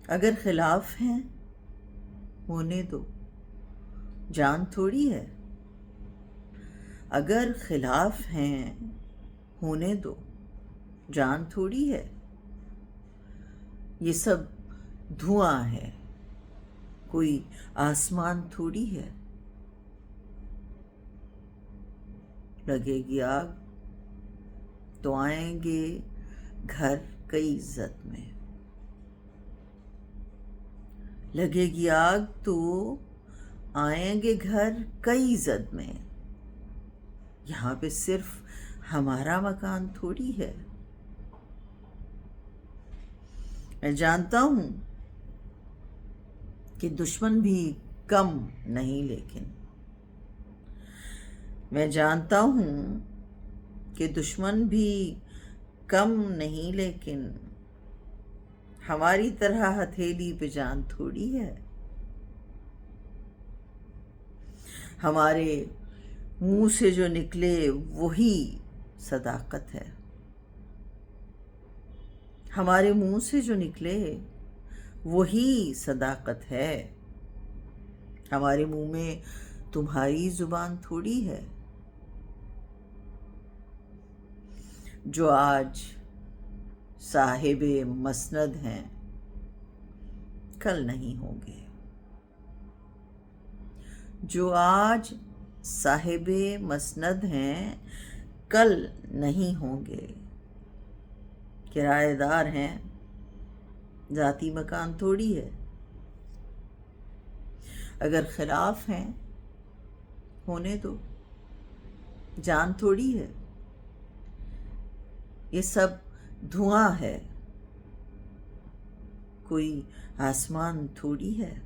اگر خلاف ہیں ہونے دو، جان تھوڑی ہے۔ اگر خلاف ہیں ہونے دو، جان تھوڑی ہے۔ یہ سب دھواں ہے، کوئی آسمان تھوڑی ہے۔ لگے گی آگ تو آئیں گے گھر کئی عزت میں۔ لگے گی آگ تو آئیں گے گھر کئی عزت میں۔ یہاں پہ صرف ہمارا مکان تھوڑی ہے۔ میں جانتا ہوں کہ دشمن بھی کم نہیں، لیکن میں جانتا ہوں کہ دشمن بھی کم نہیں، لیکن ہماری طرح ہتھیلی پہ جان تھوڑی ہے۔ ہمارے منہ سے جو نکلے وہی صداقت ہے۔ ہمارے منہ سے جو نکلے وہی صداقت ہے۔ ہمارے منہ میں تمہاری زبان تھوڑی ہے۔ جو آج صاحب مسند ہیں کل نہیں ہوں گے۔ جو آج صاحب مسند ہیں کل نہیں ہوں گے۔ کرایہ دار ہیں، ذاتی مکان تھوڑی ہے۔ اگر خلاف ہیں ہونے دو، جان تھوڑی ہے۔ یہ سب دھواں ہے، کوئی آسمان تھوڑی ہے۔